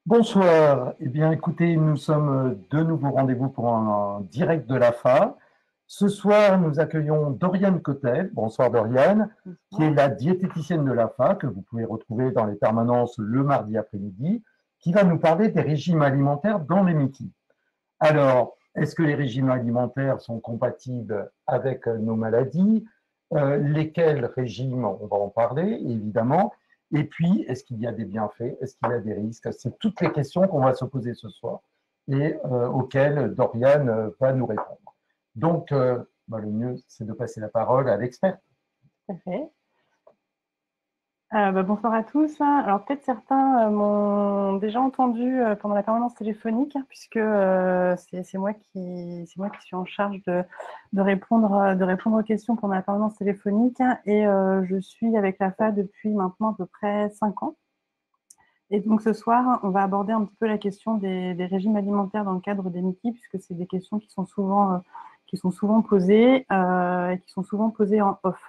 Bonsoir. Eh bien, écoutez, nous sommes de nouveau rendez-vous pour un direct de l'AFA. Ce soir, nous accueillons Doriane Cotel. Bonsoir Doriane, qui est Bonsoir. la diététicienne de l'AFA, que vous pouvez retrouver dans les permanences le mardi après-midi, qui va nous parler des régimes alimentaires dans les Mickey. Alors, est-ce que les régimes alimentaires sont compatibles avec nos maladies? Lesquels régimes? On va en parler, évidemment. Et puis, est-ce qu'il y a des bienfaits? Est-ce qu'il y a des risques? C'est toutes les questions qu'on va se poser ce soir et auxquelles Doriane va nous répondre. Donc, le mieux, c'est de passer la parole à l'expert. Tout à fait. Bonsoir à tous. Alors peut-être certains m'ont déjà entendu pendant la permanence téléphonique, puisque c'est moi qui suis en charge de répondre aux questions pendant la permanence téléphonique, et je suis avec l'AFA depuis maintenant à peu près 5 ans. Et donc ce soir, on va aborder un petit peu la question des régimes alimentaires dans le cadre des MICI, puisque c'est des questions qui sont souvent posées et qui sont souvent posées en off.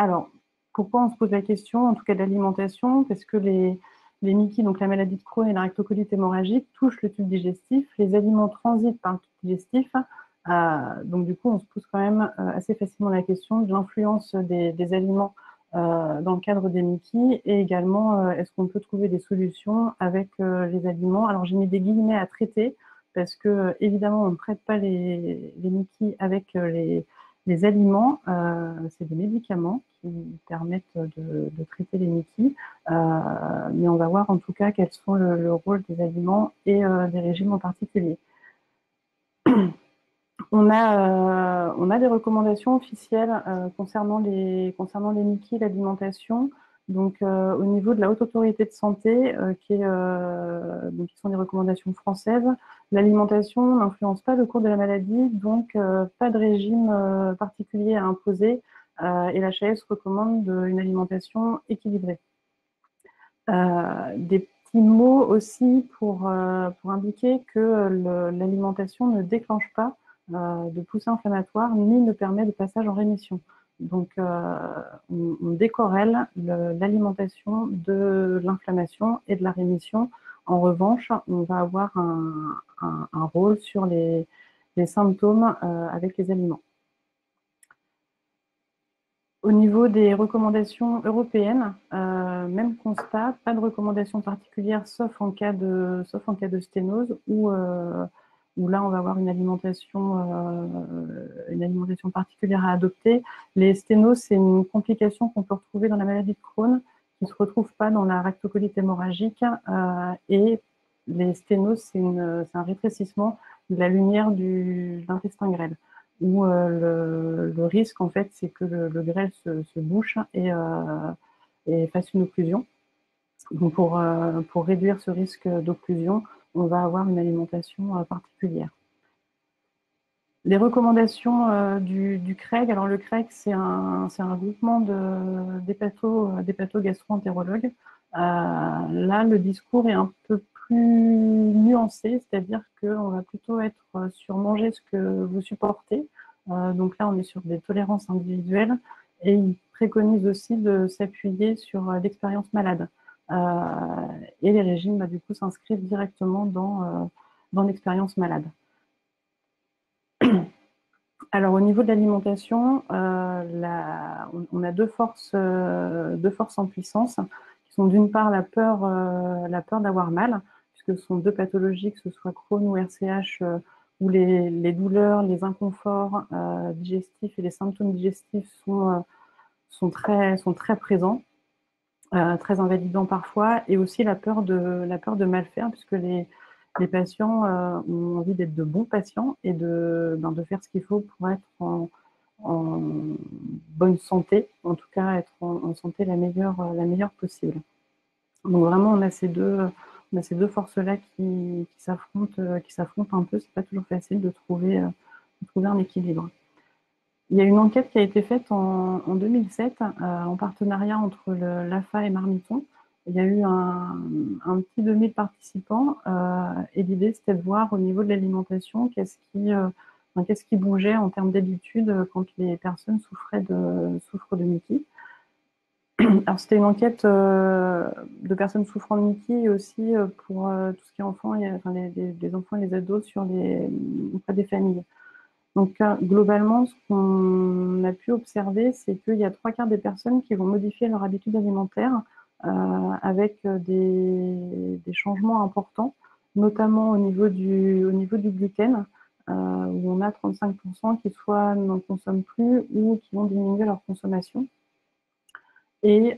Alors, pourquoi on se pose la question, en tout cas de l'alimentation? Parce que les MICI, donc la maladie de Crohn et la rectocolite hémorragique, touchent le tube digestif. Les aliments transitent par le tube digestif. Donc, du coup, on se pose quand même assez facilement la question de l'influence des aliments dans le cadre des MICI, et également, est-ce qu'on peut trouver des solutions avec les aliments? Alors, j'ai mis des guillemets à traiter, parce que, évidemment, on ne traite pas les MICI avec les aliments. C'est des médicaments qui permettent de traiter les MICI, mais on va voir en tout cas quels sont le rôle des aliments et des régimes en particulier. On a des recommandations officielles concernant les MICI et l'alimentation. Donc, au niveau de la Haute Autorité de Santé, qui sont des recommandations françaises, l'alimentation n'influence pas le cours de la maladie, donc pas de régime particulier à imposer, et l'HAS recommande une alimentation équilibrée. Des petits mots aussi pour indiquer que l'alimentation ne déclenche pas de poussée inflammatoire ni ne permet de passage en rémission. Donc, on décorrèle l'alimentation de l'inflammation et de la rémission. En revanche, on va avoir un rôle sur les symptômes avec les aliments. Au niveau des recommandations européennes, même constat, pas de recommandations particulières sauf en cas de sténose, où là on va avoir une alimentation particulière à adopter. Les sténoses, c'est une complication qu'on peut retrouver dans la maladie de Crohn, qui ne se retrouve pas dans la rectocolite hémorragique, et les sténoses, c'est un rétrécissement de la lumière de l'intestin grêle, où le risque, en fait, c'est que le grêle se bouche et fasse une occlusion. Donc, pour réduire ce risque d'occlusion, on va avoir une alimentation particulière. Les recommandations du CREG. Alors, le CREG, c'est un groupement d'hépato-gastro-entérologues. Là, le discours est un peu plus nuancé, c'est-à-dire qu'on va plutôt être sur manger ce que vous supportez. Donc là, on est sur des tolérances individuelles, et ils préconisent aussi de s'appuyer sur l'expérience malade. Et les régimes, du coup, s'inscrivent directement dans l'expérience malade. Alors, au niveau de l'alimentation, on a deux forces en puissance, qui sont d'une part la peur d'avoir mal, puisque ce sont deux pathologies, que ce soit Crohn ou RCH, où les douleurs, les inconforts digestifs et les symptômes digestifs sont très présents, très invalidants parfois, et aussi la peur de mal faire, puisque les patients ont envie d'être de bons patients et de faire ce qu'il faut pour être en bonne santé, en tout cas être en santé la meilleure possible. Donc vraiment, on a ces deux forces-là qui s'affrontent un peu. C'est pas toujours facile de trouver un équilibre. Il y a une enquête qui a été faite en 2007 en partenariat entre l'AFA et Marmiton. Il y a eu un petit 2000 participants, et l'idée, c'était de voir au niveau de l'alimentation qu'est-ce qui bougeait en termes d'habitude quand les personnes souffrent de MICI. Alors, c'était une enquête de personnes souffrant de Mickey et aussi pour tout ce qui est enfants, enfin, les enfants et les ados auprès des familles. Donc, globalement, ce qu'on a pu observer, c'est qu'il y a 3/4 des personnes qui vont modifier leur habitude alimentaire avec des changements importants, notamment au niveau du gluten, où on a 35% qui soit n'en consomment plus ou qui vont diminuer leur consommation. Et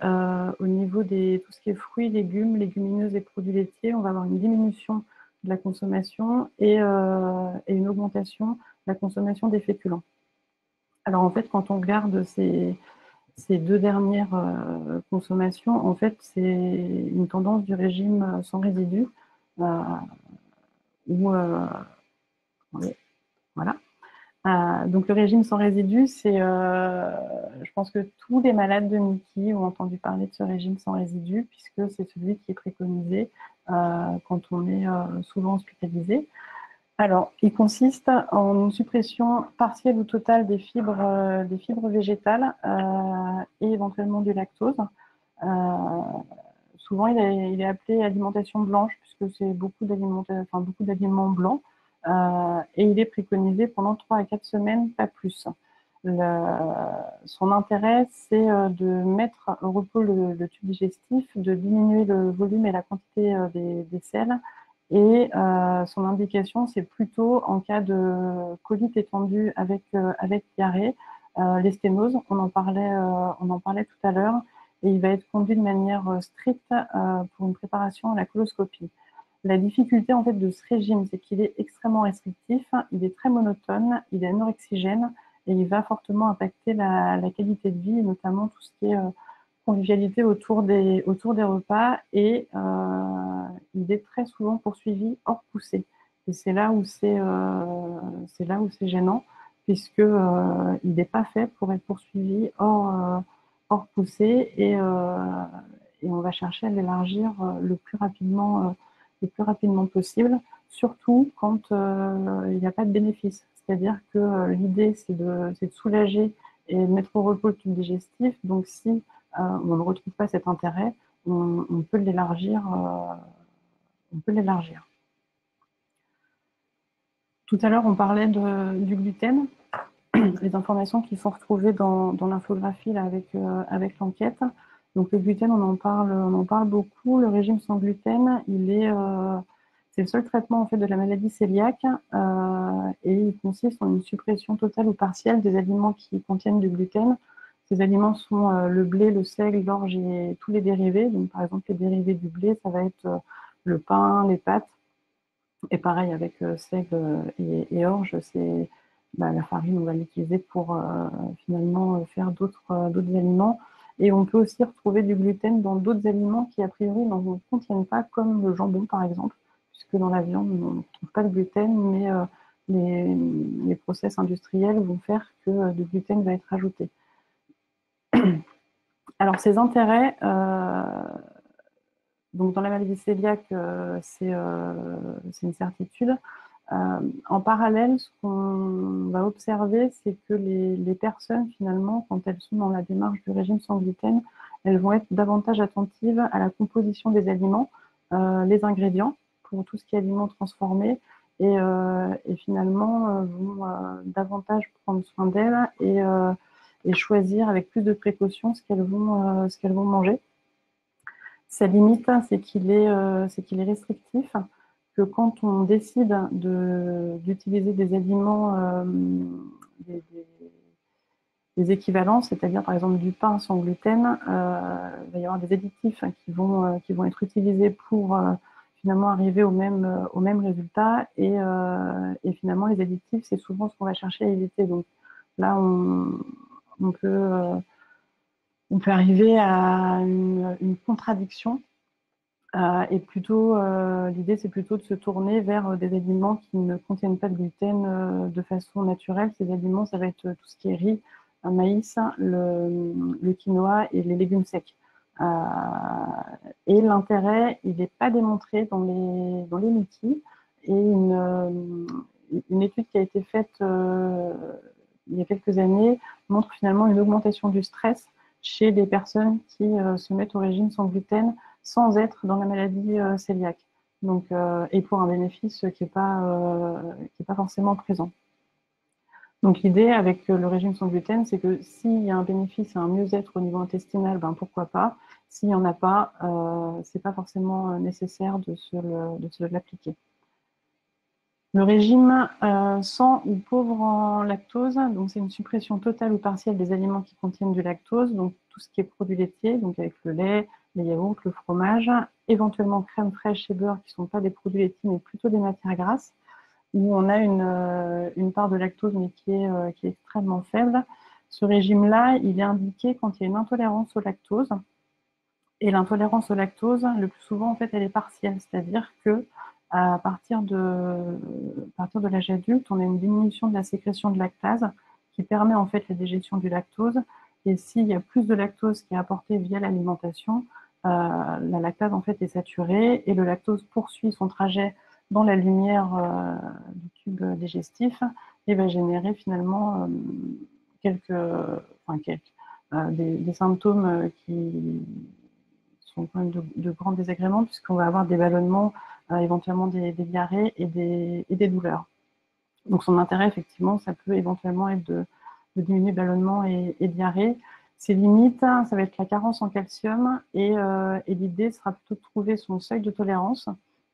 au niveau de tout ce qui est fruits, légumes, légumineuses et produits laitiers, on va avoir une diminution de la consommation et une augmentation de la consommation des féculents. Alors en fait, quand on regarde ces deux dernières consommations, en fait, c'est une tendance du régime sans résidus, où, voilà. Donc le régime sans résidus, c'est, je pense que tous les malades de Mickey ont entendu parler de ce régime sans résidus, puisque c'est celui qui est préconisé quand on est souvent hospitalisé. Alors, il consiste en une suppression partielle ou totale des fibres végétales et éventuellement du lactose. Souvent, il est appelé alimentation blanche, puisque c'est beaucoup d'aliments blancs. Et il est préconisé pendant 3 à 4 semaines, pas plus. Son intérêt, c'est de mettre au repos le tube digestif, de diminuer le volume et la quantité des selles. Et son indication, c'est plutôt en cas de colite étendue avec diarrhée, les sténoses, on en parlait tout à l'heure, et il va être conduit de manière stricte pour une préparation à la coloscopie. La difficulté en fait de ce régime, c'est qu'il est extrêmement restrictif, il est très monotone, il est anorexigène et il va fortement impacter la qualité de vie, notamment tout ce qui est convivialité autour des repas, et il est très souvent poursuivi hors poussée. Et c'est là où c'est gênant, puisque il n'est pas fait pour être poursuivi hors poussée, et on va chercher à l'élargir le plus rapidement possible, surtout quand il n'y a pas de bénéfice. C'est-à-dire que l'idée, c'est de soulager et de mettre au repos le tube digestif. Donc, si on ne retrouve pas cet intérêt, on peut l'élargir. Tout à l'heure, on parlait du gluten. Les informations qu'il faut retrouver dans l'infographie avec l'enquête. Donc le gluten, on en parle beaucoup. Le régime sans gluten, c'est le seul traitement en fait de la maladie cœliaque et il consiste en une suppression totale ou partielle des aliments qui contiennent du gluten. Ces aliments sont le blé, le seigle, l'orge et tous les dérivés. Donc par exemple, les dérivés du blé, ça va être le pain, les pâtes. Et pareil avec seigle et orge, c'est la farine, on va l'utiliser pour finalement faire d'autres aliments. Et on peut aussi retrouver du gluten dans d'autres aliments qui, a priori, n'en contiennent pas, comme le jambon, par exemple, puisque dans la viande, on ne trouve pas de gluten, mais les process industriels vont faire que du gluten va être ajouté. Alors, ces intérêts, donc dans la maladie cœliaque, c'est une certitude. En parallèle, ce qu'on va observer, c'est que les personnes, finalement, quand elles sont dans la démarche du régime sans gluten, elles vont être davantage attentives à la composition des aliments, les ingrédients, pour tout ce qui est aliments transformés, et finalement vont davantage prendre soin d'elles et choisir avec plus de précaution ce qu'elles vont manger. Sa limite, c'est qu'il est restrictif, que quand on décide d'utiliser des aliments, des équivalents, c'est-à-dire par exemple du pain sans gluten, il va y avoir des additifs qui vont être utilisés pour finalement arriver au même résultat, et finalement les additifs, c'est souvent ce qu'on va chercher à éviter. Donc là, on peut arriver à une contradiction. Et plutôt, l'idée, c'est plutôt de se tourner vers des aliments qui ne contiennent pas de gluten de façon naturelle. Ces aliments, ça va être tout ce qui est riz, maïs, le quinoa et les légumes secs. Et l'intérêt, il n'est pas démontré dans les Mickey. Et une étude qui a été faite il y a quelques années montre finalement une augmentation du stress chez les personnes qui se mettent au régime sans gluten sans être dans la maladie cœliaque. Donc, et pour un bénéfice qui n'est pas forcément présent. Donc l'idée avec le régime sans gluten, c'est que s'il y a un bénéfice et un mieux-être au niveau intestinal, ben pourquoi pas. S'il n'y en a pas, ce n'est pas forcément nécessaire de se l'appliquer. Le régime sans ou pauvre en lactose, donc c'est une suppression totale ou partielle des aliments qui contiennent du lactose, donc tout ce qui est produits laitiers, donc avec le lait, les yaourts, le fromage, éventuellement crème fraîche et beurre qui ne sont pas des produits laitiers mais plutôt des matières grasses, où on a une part de lactose mais qui est extrêmement faible. Ce régime-là, il est indiqué quand il y a une intolérance au lactose. Et l'intolérance au lactose, le plus souvent, en fait, elle est partielle, c'est-à-dire que à partir de l'âge adulte, on a une diminution de la sécrétion de lactase qui permet en fait la digestion du lactose. Et s'il y a plus de lactose qui est apporté via l'alimentation, la lactase en fait est saturée et le lactose poursuit son trajet dans la lumière du tube digestif et va générer finalement des symptômes qui sont quand même de grands désagréments puisqu'on va avoir des ballonnements, éventuellement des diarrhées et des douleurs. Donc son intérêt, effectivement, ça peut éventuellement être de diminuer ballonnement et diarrhée. Ses limites, ça va être la carence en calcium et l'idée sera plutôt de trouver son seuil de tolérance,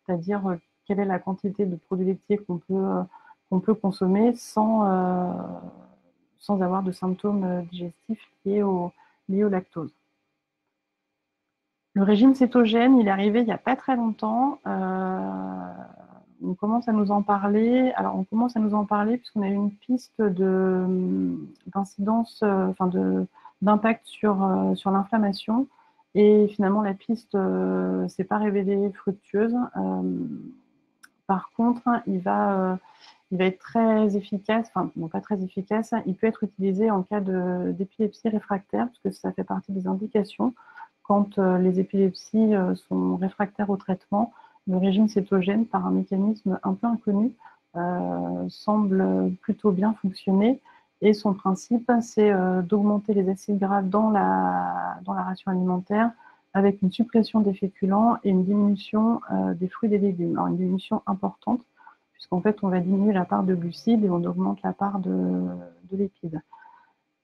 c'est-à-dire quelle est la quantité de produits laitiers qu'on peut consommer sans avoir de symptômes digestifs liés au lactose. Le régime cétogène, il est arrivé il n'y a pas très longtemps. On commence à nous en parler. Alors, on commence à nous en parler puisqu'on a eu une piste d'incidence, d'impact sur l'inflammation. Et finalement, la piste s'est pas révélée fructueuse. Par contre, il va être très efficace, enfin, non pas très efficace, il peut être utilisé en cas d'épilepsie réfractaire, parce que ça fait partie des indications. Quand les épilepsies sont réfractaires au traitement, le régime cétogène, par un mécanisme un peu inconnu, semble plutôt bien fonctionner. Et son principe, c'est d'augmenter les acides gras dans la ration alimentaire avec une suppression des féculents et une diminution des fruits et des légumes. Alors, une diminution importante, puisqu'en fait, on va diminuer la part de glucides et on augmente la part de lipides.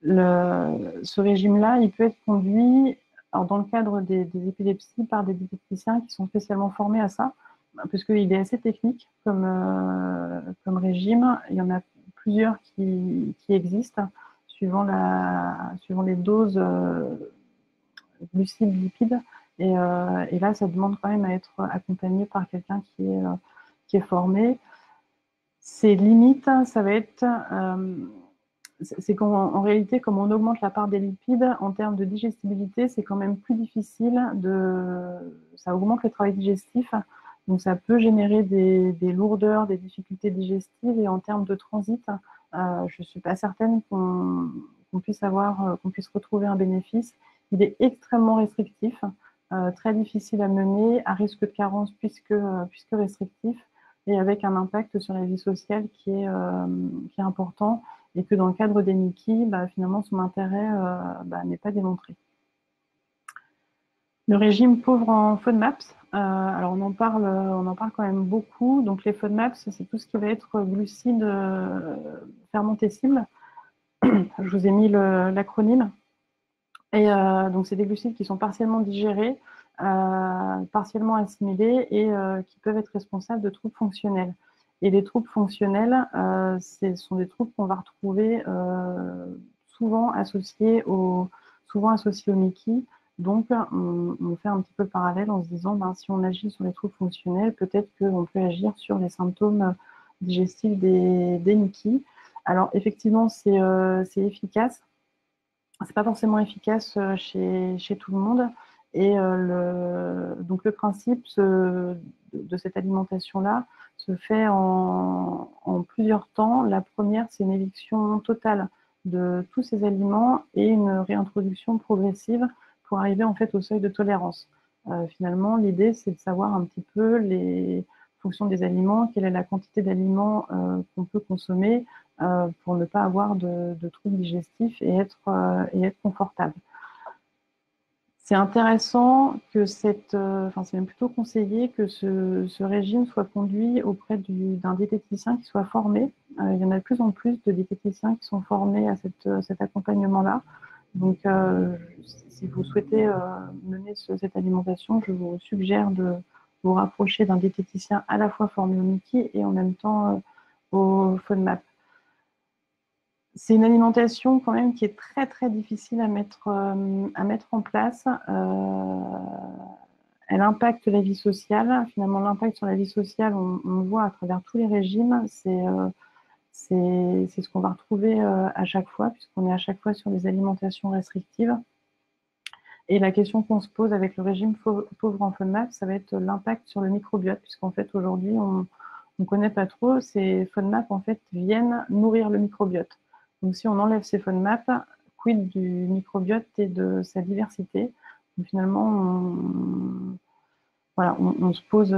Ce régime-là, il peut être conduit dans le cadre des épilepsies par des diététiciens qui sont spécialement formés à ça, puisqu'il est assez technique comme régime. Il y en a plusieurs qui existent, suivant les doses glucides, lipides. Et là, ça demande quand même à être accompagné par quelqu'un qui est formé. Ses limites, ça va être... c'est qu'en réalité, comme on augmente la part des lipides, en termes de digestibilité, c'est quand même plus difficile ça augmente le travail digestif, donc ça peut générer des lourdeurs, des difficultés digestives, et en termes de transit, je ne suis pas certaine qu'on puisse retrouver un bénéfice. Il est extrêmement restrictif, très difficile à mener, à risque de carence puisque restrictif, et avec un impact sur la vie sociale qui est important, et que dans le cadre des NICI, finalement, son intérêt n'est pas démontré. Le régime pauvre en FODMAPs, alors on en parle quand même beaucoup. Donc les FODMAPs, c'est tout ce qui va être glucides fermentescibles. Je vous ai mis l'acronyme. Et donc c'est des glucides qui sont partiellement digérés, partiellement assimilés et qui peuvent être responsables de troubles fonctionnels. Et les troubles fonctionnels, ce sont des troubles qu'on va retrouver souvent associés au MICI. Donc, on fait un petit peu le parallèle en se disant, si on agit sur les troubles fonctionnels, peut-être qu'on peut agir sur les symptômes digestifs des MICI. Alors, effectivement, c'est efficace. C'est pas forcément efficace chez tout le monde. Et donc le principe de cette alimentation-là se fait en plusieurs temps. La première, c'est une éviction totale de tous ces aliments et une réintroduction progressive pour arriver en fait au seuil de tolérance. Finalement, l'idée, c'est de savoir un petit peu les fonctions des aliments, quelle est la quantité d'aliments qu'on peut consommer, pour ne pas avoir de troubles digestifs et être confortable. C'est intéressant que enfin c'est même plutôt conseillé que ce régime soit conduit auprès d'un diététicien qui soit formé. Il y en a de plus en plus de diététiciens qui sont formés à cet accompagnement-là. Donc, si vous souhaitez mener cette alimentation, je vous suggère de vous rapprocher d'un diététicien à la fois formé au Mickey et en même temps au FODMAP. C'est une alimentation quand même qui est très très difficile à mettre en place. Elle impacte la vie sociale. Finalement, l'impact sur la vie sociale, on le voit à travers tous les régimes. C'est ce qu'on va retrouver à chaque fois, puisqu'on est à chaque fois sur des alimentations restrictives. Et la question qu'on se pose avec le régime pauvre en FODMAP, ça va être l'impact sur le microbiote, puisqu'en fait, aujourd'hui, on ne connaît pas trop. Ces FODMAP, en fait, viennent nourrir le microbiote. Donc, si on enlève ces FODMAP, quid du microbiote et de sa diversité? Donc, finalement, voilà, on se pose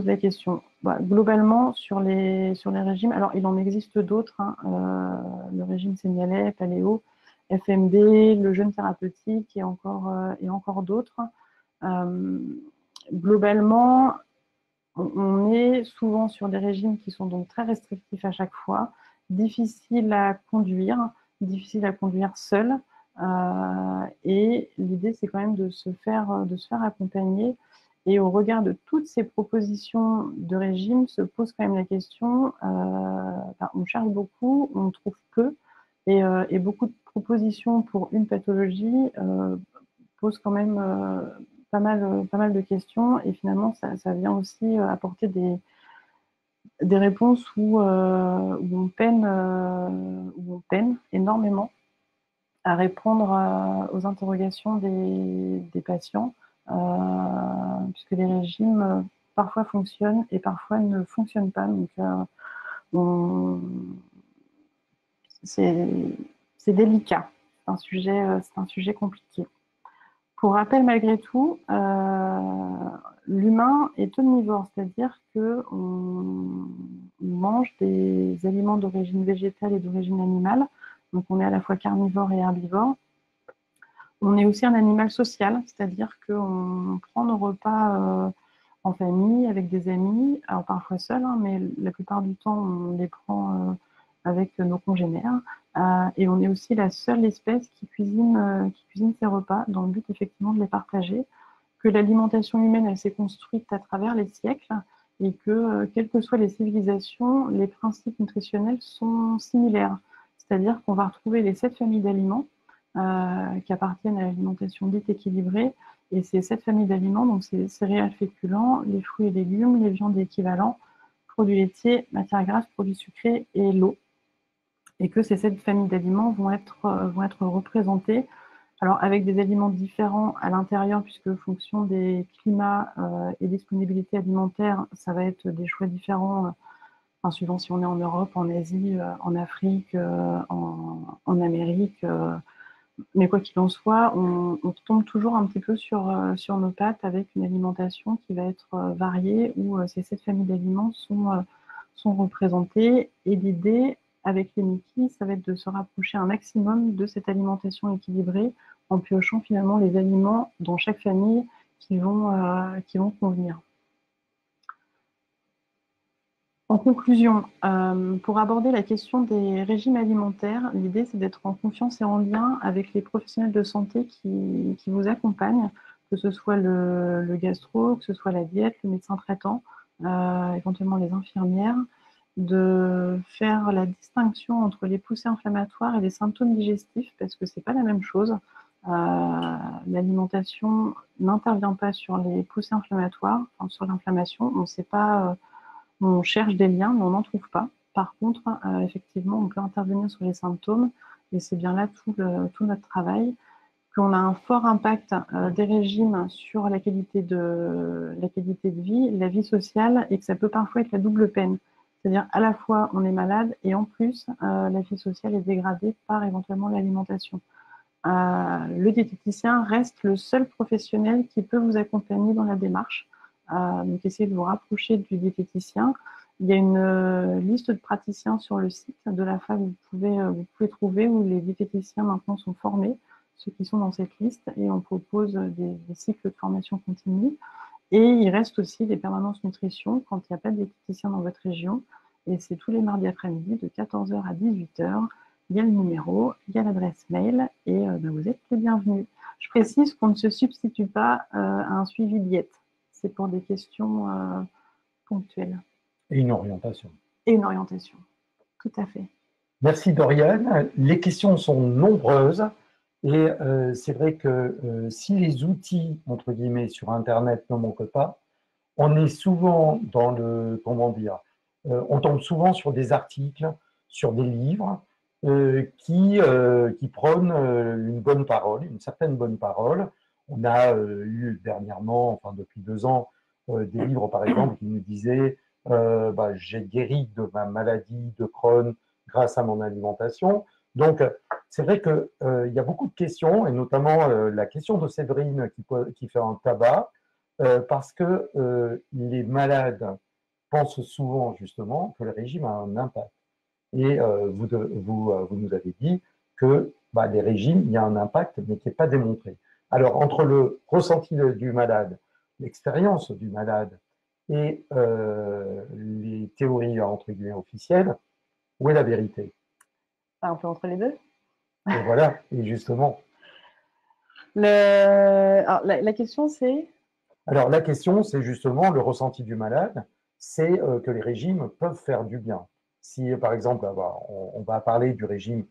la question. Bah, globalement, sur les régimes, alors il en existe d'autres, hein, le régime Senialet, Paléo, FMD, le jeûne thérapeutique et encore d'autres. Globalement, on est souvent sur des régimes qui sont donc très restrictifs à chaque fois, difficiles à conduire seul. Et l'idée, c'est quand même de se faire accompagner. Et au regard de toutes ces propositions de régime, se pose quand même la question, on cherche beaucoup, on trouve peu, et beaucoup de propositions pour une pathologie posent quand même pas mal de questions, et finalement, ça vient aussi apporter des réponses où on peine énormément à répondre aux interrogations des patients, puisque les régimes parfois fonctionnent et parfois ne fonctionnent pas. Donc, c'est délicat, c'est un sujet compliqué. Pour rappel, malgré tout, l'humain est omnivore, c'est-à-dire qu'on mange des aliments d'origine végétale et d'origine animale. Donc, on est à la fois carnivore et herbivore. On est aussi un animal social, c'est-à-dire qu'on prend nos repas en famille, avec des amis, alors parfois seuls, hein, mais la plupart du temps, on les prend avec nos congénères. Et on est aussi la seule espèce qui cuisine ses repas dans le but effectivement de les partager, que l'alimentation humaine, elle s'est construite à travers les siècles et que, quelles que soient les civilisations, les principes nutritionnels sont similaires. C'est-à-dire qu'on va retrouver les 7 familles d'aliments qui appartiennent à l'alimentation dite équilibrée. Et ces 7 familles d'aliments, donc c'est céréales, féculents, les fruits et légumes, les viandes équivalents, produits laitiers, matières grasses, produits sucrés et l'eau. Et que ces 7 familles d'aliments vont être représentées, alors avec des aliments différents à l'intérieur, puisque fonction des climats et disponibilités alimentaires, ça va être des choix différents, suivant si on est en Europe, en Asie, en Afrique, en Amérique. Mais quoi qu'il en soit, on tombe toujours un petit peu sur nos pattes avec une alimentation qui va être variée, où ces 7 familles d'aliments sont représentées. Et l'idée, avec les Mickey, ça va être de se rapprocher un maximum de cette alimentation équilibrée en piochant finalement les aliments dans chaque famille qui vont convenir. En conclusion, pour aborder la question des régimes alimentaires, l'idée c'est d'être en confiance et en lien avec les professionnels de santé qui vous accompagnent, que ce soit le gastro, que ce soit la diète, le médecin traitant, éventuellement les infirmières, de faire la distinction entre les poussées inflammatoires et les symptômes digestifs, parce que c'est pas la même chose. L'alimentation n'intervient pas sur les poussées inflammatoires, enfin, sur l'inflammation, on ne sait pas. On cherche des liens, mais on n'en trouve pas. Par contre, effectivement, on peut intervenir sur les symptômes, et c'est bien là tout notre travail, qu'on a un fort impact des régimes sur la qualité de vie, la vie sociale, et que ça peut parfois être la double peine. C'est-à-dire à la fois on est malade, et en plus la vie sociale est dégradée par éventuellement l'alimentation. Le diététicien reste le seul professionnel qui peut vous accompagner dans la démarche. Donc, essayez de vous rapprocher du diététicien. Il y a une liste de praticiens sur le site de la FAC que vous pouvez trouver, où les diététiciens maintenant sont formés. ceux qui sont dans cette liste, et on propose des cycles de formation continue. Et il reste aussi des permanences nutrition quand il n'y a pas de diététicien dans votre région. Et c'est tous les mardis après-midi de 14h à 18h. Il y a le numéro, il y a l'adresse mail, et vous êtes les bienvenus. Je précise qu'on ne se substitue pas à un suivi diète. C'est pour des questions ponctuelles. Et une orientation. Et une orientation, tout à fait. Merci Doriane. Les questions sont nombreuses et c'est vrai que si les outils, entre guillemets, sur Internet ne manquent pas, on est souvent dans le, comment dire, on tombe souvent sur des articles, sur des livres qui prônent une bonne parole, une certaine bonne parole. On a eu dernièrement, enfin depuis 2 ans, des livres par exemple qui nous disaient j'ai guéri de ma maladie de Crohn grâce à mon alimentation. Donc, c'est vrai qu'il y a beaucoup de questions, et notamment la question de Séverine qui fait un tabac, parce que les malades pensent souvent justement que le régime a un impact. Et vous nous avez dit que les régimes, il y a un impact, mais qui n'est pas démontré. Alors, entre le ressenti du malade, l'expérience du malade et les théories, entre guillemets, officielles, où est la vérité? Un peu entre les deux. Et voilà, et justement. Alors, la question, c'est? Alors, la question, c'est justement le ressenti du malade, c'est que les régimes peuvent faire du bien. Si, par exemple, on va parler du régime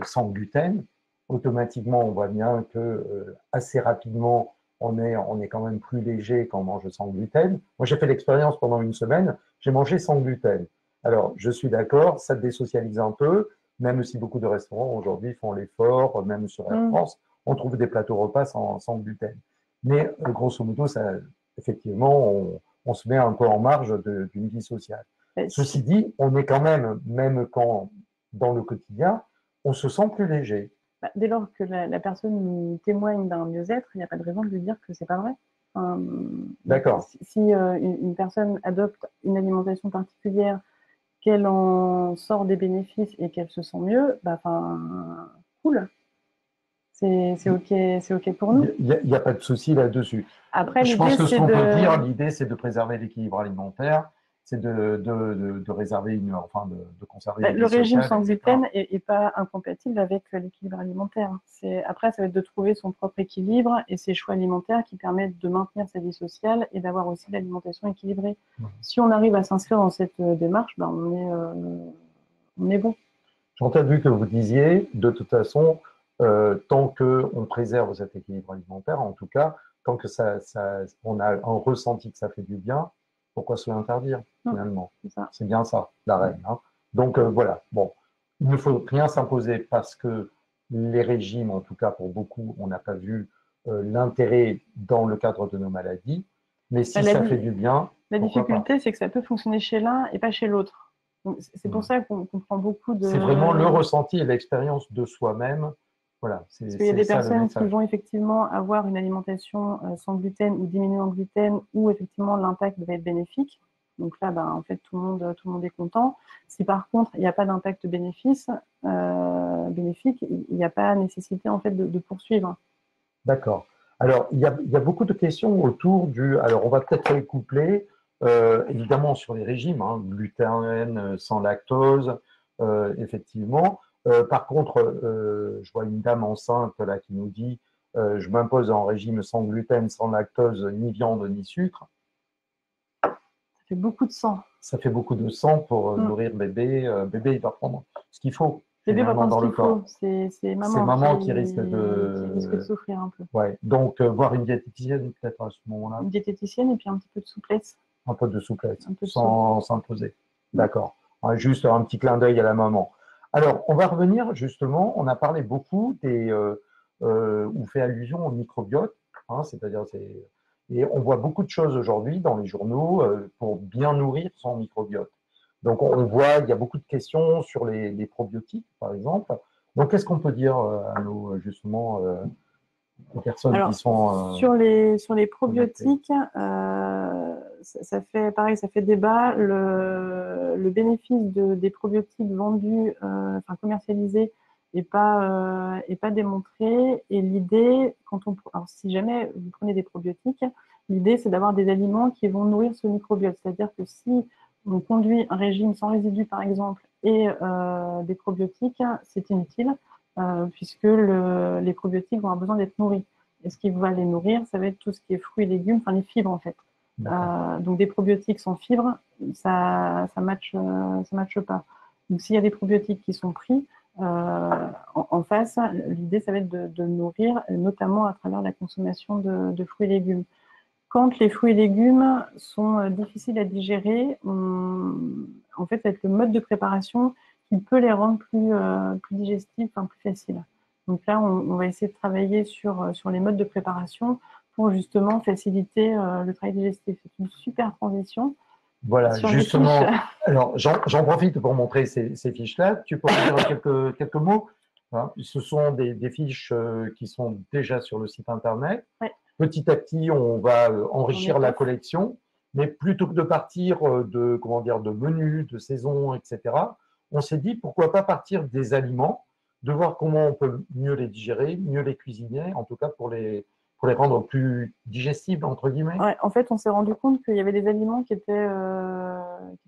sans gluten, automatiquement, on voit bien que assez rapidement, on est quand même plus léger quand on mange sans gluten. Moi, j'ai fait l'expérience pendant une semaine, j'ai mangé sans gluten. Alors, je suis d'accord, ça désocialise un peu, même si beaucoup de restaurants aujourd'hui font l'effort, même sur Air France, on trouve des plateaux repas sans gluten. Mais grosso modo, effectivement, on se met un peu en marge d'une vie sociale. Ceci dit, on est quand même quand dans le quotidien, on se sent plus léger. Dès lors que la personne témoigne d'un mieux-être, il n'y a pas de raison de lui dire que c'est pas vrai. D'accord. Si une personne adopte une alimentation particulière, qu'elle en sort des bénéfices et qu'elle se sent mieux, cool. C'est OK pour nous. Il n'y a pas de souci là-dessus. Après, je pense que ce qu'on peut dire, l'idée, c'est de préserver l'équilibre alimentaire, c'est de réserver de conserver le régime sans gluten n'est pas incompatible avec l'équilibre alimentaire. Après, ça va être de trouver son propre équilibre et ses choix alimentaires qui permettent de maintenir sa vie sociale et d'avoir aussi l'alimentation équilibrée. Si on arrive à s'inscrire dans cette démarche, on est bon. J'ai entendu que vous disiez, de toute façon, tant qu'on préserve cet équilibre alimentaire, en tout cas, tant que on a un ressenti que ça fait du bien, pourquoi se l'interdire, finalement? C'est bien ça, la règle. Hein. Donc, voilà. Bon, il ne faut rien s'imposer parce que les régimes, en tout cas pour beaucoup, on n'a pas vu l'intérêt dans le cadre de nos maladies. Mais si ça fait du bien, la difficulté, c'est que ça peut fonctionner chez l'un et pas chez l'autre. C'est pour ça qu'on prend beaucoup de... C'est vraiment le ressenti et l'expérience de soi-même. Voilà, parce qu'il y a des personnes qui vont effectivement avoir une alimentation sans gluten ou diminuée en gluten où effectivement l'impact va être bénéfique. Donc là, en fait, tout le monde est content. Si par contre, il n'y a pas d'impact bénéfique, il n'y a pas nécessité en fait de poursuivre. D'accord. Alors, il y a beaucoup de questions autour du... Alors, on va peut-être les coupler, évidemment, sur les régimes, hein, gluten, sans lactose, effectivement. Par contre, je vois une dame enceinte là qui nous dit je m'impose un régime sans gluten, sans lactose, ni viande, ni sucre. Ça fait beaucoup de sang. Ça fait beaucoup de sang pour nourrir bébé. Bébé, il va prendre ce qu'il faut. Bébé va prendre ce qu'il faut. C'est maman qui risque de souffrir un peu. Ouais. Donc, voir une diététicienne peut-être à ce moment-là. Une diététicienne et puis un petit peu de souplesse. Un peu de souplesse, sans s'imposer. D'accord. Juste un petit clin d'œil à la maman. Alors, on va revenir justement, on a parlé beaucoup ou fait allusion au microbiote, hein, c'est-à-dire, et on voit beaucoup de choses aujourd'hui dans les journaux pour bien nourrir son microbiote. Donc, on voit, il y a beaucoup de questions sur les probiotiques, par exemple. Donc, qu'est-ce qu'on peut dire à nos, justement, aux personnes qui sont... sur les probiotiques, ça fait débat. Le bénéfice des probiotiques vendus, commercialisés, et pas démontré. Et l'idée, alors si jamais vous prenez des probiotiques, l'idée c'est d'avoir des aliments qui vont nourrir ce microbiote. C'est-à-dire que si on conduit un régime sans résidus par exemple et des probiotiques, c'est inutile puisque les probiotiques vont avoir besoin d'être nourris. Et ce qui va les nourrir, ça va être tout ce qui est fruits et légumes, enfin les fibres en fait. Donc des probiotiques sans fibres, ça matche pas. Donc s'il y a des probiotiques qui sont pris en face, l'idée ça va être de nourrir, notamment à travers la consommation de fruits et légumes. Quand les fruits et légumes sont difficiles à digérer, en fait, ça va être le mode de préparation qui peut les rendre plus digestifs, enfin plus faciles. Donc là, on va essayer de travailler sur les modes de préparation pour justement faciliter le travail digestif. C'est une super transition. Voilà, justement. Alors, j'en profite pour montrer ces fiches-là. Tu peux en dire quelques mots, hein. Ce sont des fiches qui sont déjà sur le site Internet. Ouais. Petit à petit, on va enrichir la collection, mais plutôt que de partir de menus, de saisons, etc., on s'est dit pourquoi pas partir des aliments, de voir comment on peut mieux les digérer, mieux les cuisiner, en tout cas pour les rendre plus digestibles, entre guillemets. Ouais, en fait, on s'est rendu compte qu'il y avait des aliments qui étaient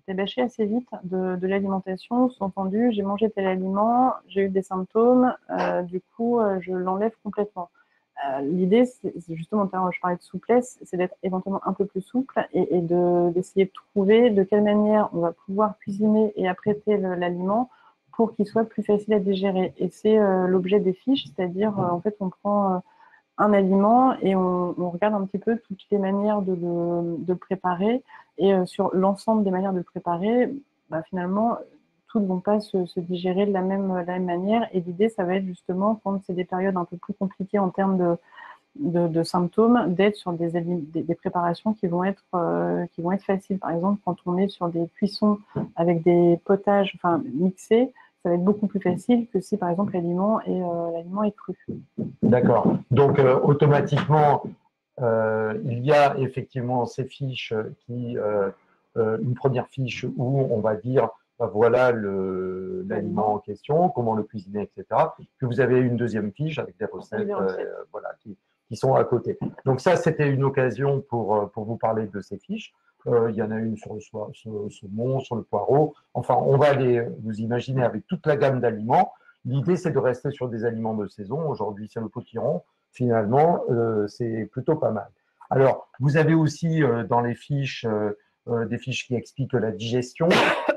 bâchés assez vite de l'alimentation. Sous-entendu, j'ai mangé tel aliment, j'ai eu des symptômes, du coup, je l'enlève complètement. L'idée, c'est justement, je parlais de souplesse, c'est d'être éventuellement un peu plus souple et d'essayer de trouver de quelle manière on va pouvoir cuisiner et apprêter l'aliment pour qu'il soit plus facile à digérer. Et c'est l'objet des fiches, c'est-à-dire, en fait, on prend un aliment et on regarde un petit peu toutes les manières de le préparer. Et sur l'ensemble des manières de le préparer, finalement, toutes ne vont pas se digérer de la même manière. Et l'idée, ça va être justement, quand c'est des périodes un peu plus compliquées en termes de symptômes, d'être sur des préparations qui vont être faciles. Par exemple, quand on est sur des cuissons avec des potages mixés, ça va être beaucoup plus facile que si, par exemple, l'aliment est cru. D'accord. Donc, automatiquement, il y a effectivement ces fiches une première fiche où on va dire, voilà l'aliment en question, comment le cuisiner, etc. Puis vous avez une deuxième fiche avec des recettes, voilà, qui sont à côté. Donc ça, c'était une occasion pour vous parler de ces fiches. Il y en a une sur le saumon, sur le poireau. Enfin, on va aller, vous imaginez, avec toute la gamme d'aliments. L'idée, c'est de rester sur des aliments de saison. Aujourd'hui, c'est le potiron. Finalement, c'est plutôt pas mal. Alors, vous avez aussi dans les fiches des fiches qui expliquent la digestion.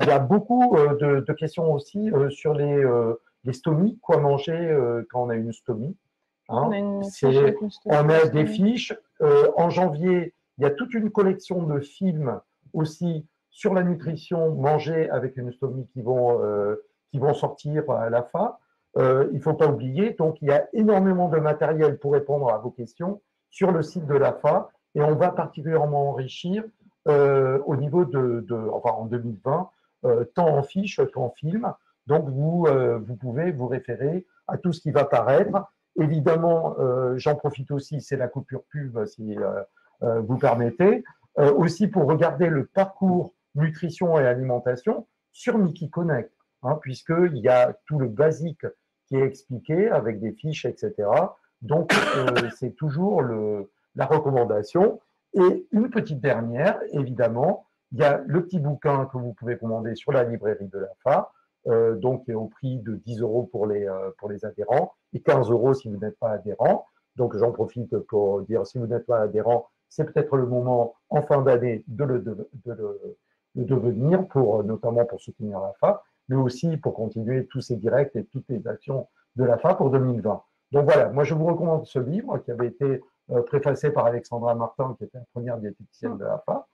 Il y a beaucoup de questions aussi sur les stomies, quoi manger quand on a une stomie. Hein. On a des fiches. En janvier, il y a toute une collection de films aussi sur la nutrition, manger avec une stomie qui vont sortir à la fin. Il ne faut pas oublier, donc il y a énormément de matériel pour répondre à vos questions sur le site de l'AFA et on va particulièrement enrichir au niveau en 2020, tant en fiches qu'en film. Donc vous pouvez vous référer à tout ce qui va paraître. Évidemment, j'en profite aussi, c'est la coupure pub si vous permettez, aussi pour regarder le parcours nutrition et alimentation sur Mickey Connect, hein, puisqu'il y a tout le basique qui est expliqué avec des fiches, etc. Donc, c'est toujours la recommandation. Et une petite dernière, évidemment, il y a le petit bouquin que vous pouvez commander sur la librairie de l'AFA, donc au prix de 10 € pour les adhérents et 15 € si vous n'êtes pas adhérent. Donc, j'en profite pour dire, si vous n'êtes pas adhérent, c'est peut-être le moment en fin d'année de le devenir, notamment pour soutenir l'AFA, mais aussi pour continuer tous ces directs et toutes les actions de l'AFA pour 2020. Donc voilà, moi je vous recommande ce livre qui avait été préfacé par Alexandra Martin, qui était la première diététicienne de l'AFA.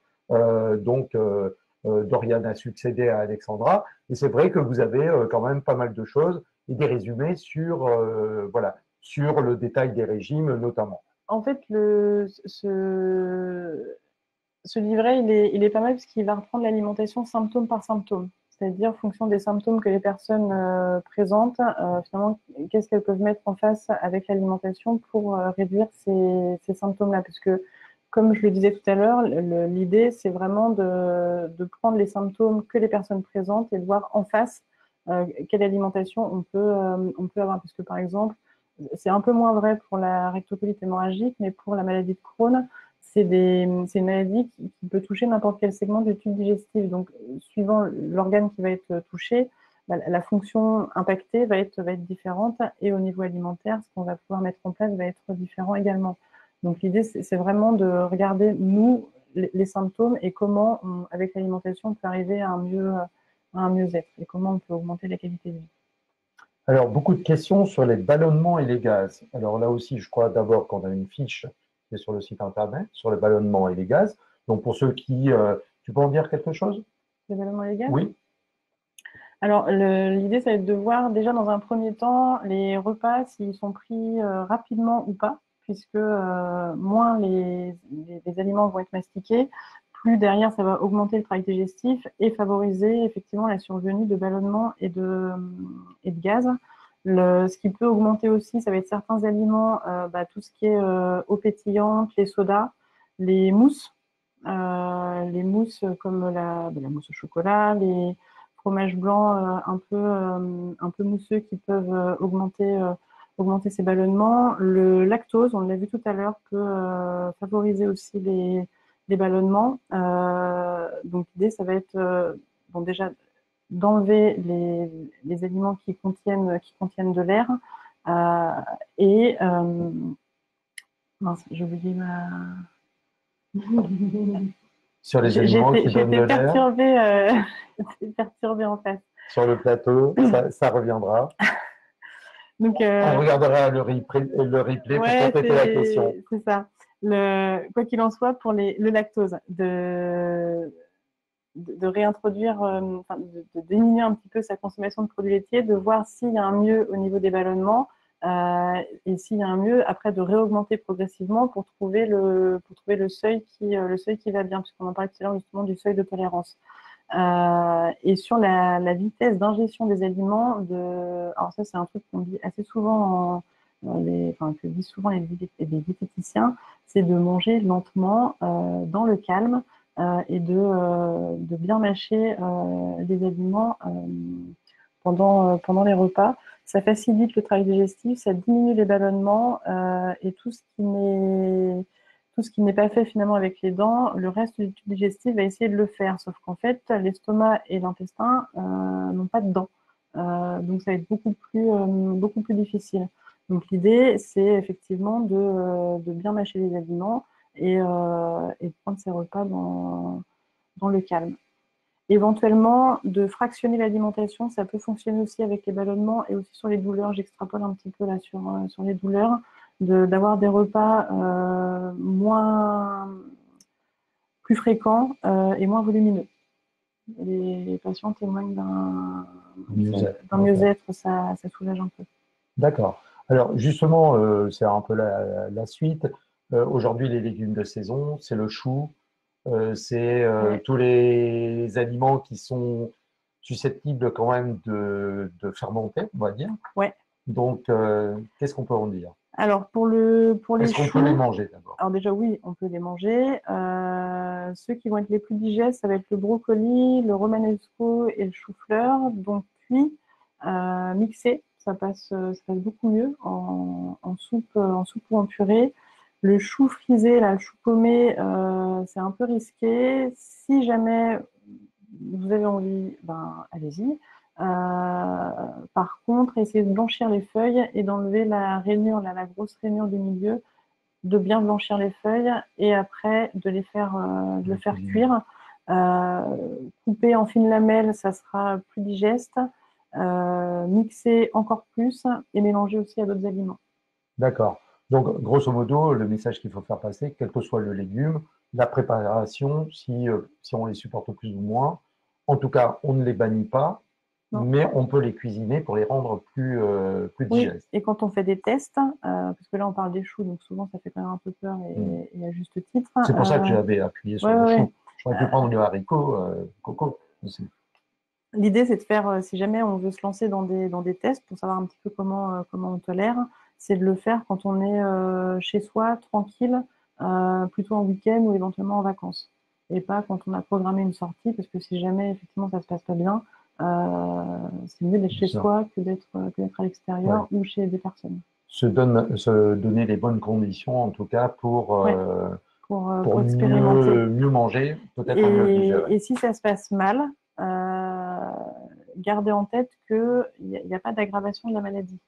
Dorian a succédé à Alexandra, et c'est vrai que vous avez quand même pas mal de choses et des résumés sur le détail des régimes notamment. En fait, ce livret, il est pas mal parce qu'il va reprendre l'alimentation symptôme par symptôme. C'est-à-dire, en fonction des symptômes que les personnes présentent, finalement, qu'est-ce qu'elles peuvent mettre en face avec l'alimentation pour réduire ces symptômes-là. Parce que, comme je le disais tout à l'heure, l'idée, c'est vraiment de prendre les symptômes que les personnes présentent et de voir en face quelle alimentation on peut avoir. Parce que, par exemple, c'est un peu moins vrai pour la rectocolite hémorragique, mais pour la maladie de Crohn, c'est une maladie qui peut toucher n'importe quel segment du tube digestif. Donc, suivant l'organe qui va être touché, la fonction impactée va être différente, et au niveau alimentaire, ce qu'on va pouvoir mettre en place va être différent également. Donc, l'idée, c'est vraiment de regarder, nous, les symptômes et comment, avec l'alimentation, on peut arriver à un mieux-être et comment on peut augmenter la qualité de vie. Alors, beaucoup de questions sur les ballonnements et les gaz. Alors là aussi, je crois d'abord qu'on a une fiche qui est sur le site internet sur les ballonnements et les gaz. Donc, pour ceux qui... tu peux en dire quelque chose? Les ballonnements et les gaz? Oui. Alors, l'idée, ça va être de voir déjà dans un premier temps les repas, s'ils sont pris rapidement ou pas, puisque moins les aliments vont être mastiqués, plus derrière, ça va augmenter le tract digestif et favoriser effectivement la survenue de ballonnements et de gaz. Ce qui peut augmenter aussi, ça va être certains aliments, tout ce qui est eau pétillante, les sodas, les mousses comme la mousse au chocolat, les fromages blancs un peu mousseux qui peuvent augmenter ces ballonnements. Le lactose, on l'a vu tout à l'heure, peut favoriser aussi les ballonnements. Donc l'idée, ça va être bon, déjà d'enlever les aliments qui contiennent de l'air et mince, j'ai oublié ma... Sur les aliments qui donnent de l'air. J'étais perturbée en face. Sur le plateau, ça reviendra. Donc, on regardera le replay pour compléter la question. C'est ça. Quoi qu'il en soit, pour le lactose, de réintroduire, de diminuer un petit peu sa consommation de produits laitiers, de voir s'il y a un mieux au niveau des ballonnements, et s'il y a un mieux, après de réaugmenter progressivement pour trouver le seuil qui va bien, puisqu'on en parlait tout à l'heure justement du seuil de tolérance. Et sur la vitesse d'ingestion des aliments, alors ça c'est un truc qu'on dit assez souvent, que disent souvent les diététiciens, c'est de manger lentement, dans le calme, et de bien mâcher les aliments pendant les repas. Ça facilite le travail digestif, ça diminue les ballonnements, et tout ce qui n'est pas fait finalement avec les dents, le reste du tube digestif va essayer de le faire. Sauf qu'en fait, l'estomac et l'intestin n'ont pas de dents. Donc ça va être beaucoup plus difficile. Donc l'idée, c'est effectivement de bien mâcher les aliments et de prendre ses repas dans le calme. Éventuellement, de fractionner l'alimentation, ça peut fonctionner aussi avec les ballonnements et aussi sur les douleurs. J'extrapole un petit peu là sur les douleurs, d'avoir des repas plus fréquents et moins volumineux. Les patients témoignent d'un mieux-être, ça soulage un peu. D'accord. Alors justement, c'est un peu la suite. Aujourd'hui, les légumes de saison, c'est le chou, c'est tous les aliments qui sont susceptibles quand même de fermenter, on va dire. Ouais. Donc, qu'est-ce qu'on peut en dire? Alors, pour les choux... Est-ce qu'on peut les manger d'abord? Alors déjà, oui, on peut les manger. Ceux qui vont être les plus digestes, ça va être le brocoli, le romanesco et le chou-fleur. Donc, cuit, mixé, ça passe beaucoup mieux en soupe ou en purée. Le chou frisé, là, le chou paumé, c'est un peu risqué. Si jamais vous avez envie, allez-y. Par contre, essayez de blanchir les feuilles et d'enlever la rainure, la grosse rainure du milieu, de bien blanchir les feuilles et après de le faire cuire. Couper en fines lamelles, ça sera plus digeste. Mixer encore plus et mélanger aussi à d'autres aliments. D'accord. Donc, grosso modo, le message qu'il faut faire passer, quel que soit le légume, la préparation, si on les supporte plus ou moins, en tout cas, on ne les bannit pas, non, mais on peut les cuisiner pour les rendre plus digestes. Et quand on fait des tests, parce que là, on parle des choux, donc souvent, ça fait quand même un peu peur et à juste titre. C'est pour ça que j'avais appuyé sur le chou. J'aurais pu prendre le haricot, coco aussi. L'idée, c'est de faire, si jamais on veut se lancer dans des tests pour savoir un petit peu comment on tolère, c'est de le faire quand on est chez soi, tranquille, plutôt en week-end ou éventuellement en vacances. Et pas quand on a programmé une sortie, parce que si jamais, effectivement, ça se passe pas bien, c'est mieux d'être chez Ça. soi que d'être à l'extérieur ou chez des personnes. Se donner les bonnes conditions, en tout cas, Ouais, pour pour expérimenter. mieux manger, peut-être mieux digérer. Et si ça se passe mal, gardez en tête qu'il n'y a pas d'aggravation de la maladie.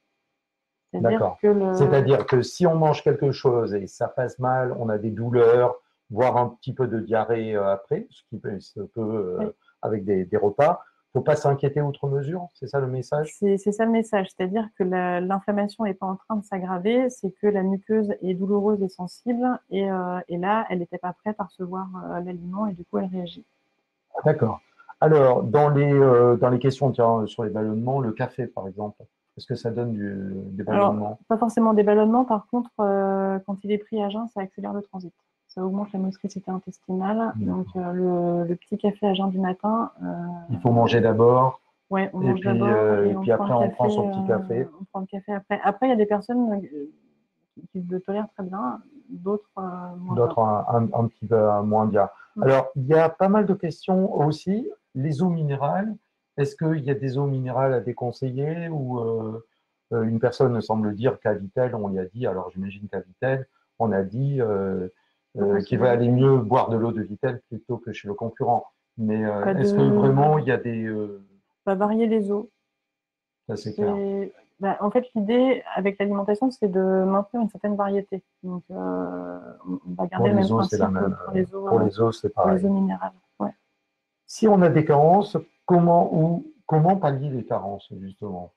C'est-à-dire D'accord. que C'est-à-dire que si on mange quelque chose et ça passe mal, on a des douleurs, voire un petit peu de diarrhée après, ce qui se peut oui, avec des repas, il ne faut pas s'inquiéter outre mesure, c'est ça le message? c'est ça le message. C'est-à-dire que l'inflammation n'est pas en train de s'aggraver, c'est que la muqueuse est douloureuse et sensible, et là, elle n'était pas prête à recevoir l'aliment, et du coup, elle réagit. D'accord. Alors, dans les questions tiens, sur les ballonnements, le café, par exemple, est-ce que ça donne des Alors, ballonnements? pas forcément des ballonnements, par contre, quand il est pris à jeun, ça accélère le transit. Ça augmente la motricité intestinale. Donc, le petit café à jeun du matin, Il faut manger d'abord, ouais, on mange d'abord et et on puis prend le après, on café, prend son petit café. on prend le café après. Après, il y a des personnes qui le tolèrent très bien, d'autres moins bien. D'autres un petit peu moins bien. Alors, il y a pas mal de questions aussi. Les eaux minérales, est-ce qu'il y a des eaux minérales à déconseiller ou une personne semble dire qu'à Vitel, on lui a dit, alors j'imagine qu'à Vitel, on a dit qu'il va aller mieux boire de l'eau de Vitel plutôt que chez le concurrent. Mais Pas est-ce que de, vraiment il y a des... pas varier les eaux. ça c'est clair. En fait, l'idée avec l'alimentation, c'est de maintenir une certaine variété. Donc, on va garder Pour le même les eaux, c'est la principe même. pour les eaux, C'est pareil. minérales. Ouais. Si on a des carences, comment pallier les carences, justement?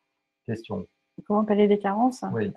Question. Comment pallier les carences? Oui.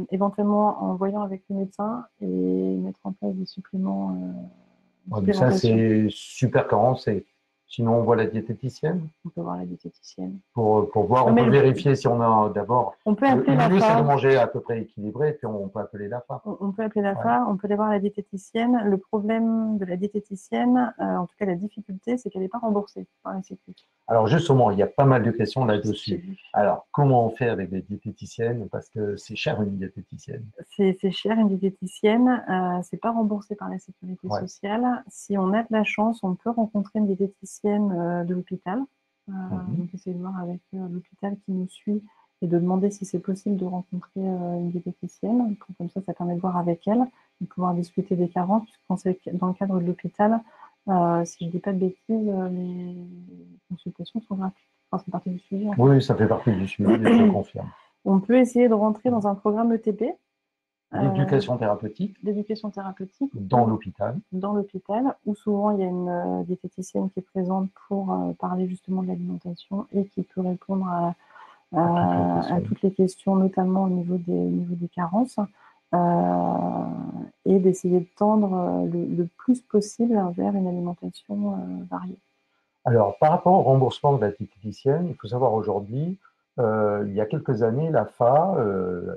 Éventuellement en voyant avec le médecin et mettre en place des suppléments, une Ouais, mais ça, supplémentation. c'est super carencé. Sinon, on voit la diététicienne On peut voir la diététicienne. pour voir. Non, On mais peut vérifier si on a d'abord. on peut Le appeler la mieux, c'est de FA. manger à peu près équilibré, puis on peut appeler la FA. On peut appeler la Ouais. FA, on peut aller voir la diététicienne. Le problème de la diététicienne, en tout cas la difficulté, c'est qu'elle n'est pas remboursée par la Sécu. Alors, justement, il y a pas mal de questions J'ai là-dessus. vu. Alors, comment on fait avec des diététiciennes? Parce que c'est cher une diététicienne. C'est cher une diététicienne, c'est pas remboursé par la sécurité Ouais. sociale. Si on a de la chance, on peut rencontrer une diététicienne de l'hôpital. Donc essayer de voir avec l'hôpital qui nous suit et de demander si c'est possible de rencontrer une diététicienne. Comme ça permet de voir avec elle, de pouvoir discuter des carences, puisque quand c'est dans le cadre de l'hôpital, si je ne dis pas de bêtises, les consultations sont gratuites. Enfin, c'est partie du suivi. En fait. Oui, ça fait partie du suivi, je confirme. On peut essayer de rentrer dans un programme ETP. L'éducation thérapeutique D'éducation thérapeutique dans l'hôpital. Dans l'hôpital, où souvent il y a une diététicienne qui est présente pour parler justement de l'alimentation et qui peut répondre à toutes les questions, notamment au niveau des carences, et d'essayer de tendre le plus possible vers une alimentation variée. Alors, par rapport au remboursement de la diététicienne, il faut savoir aujourd'hui, il y a quelques années, la FA,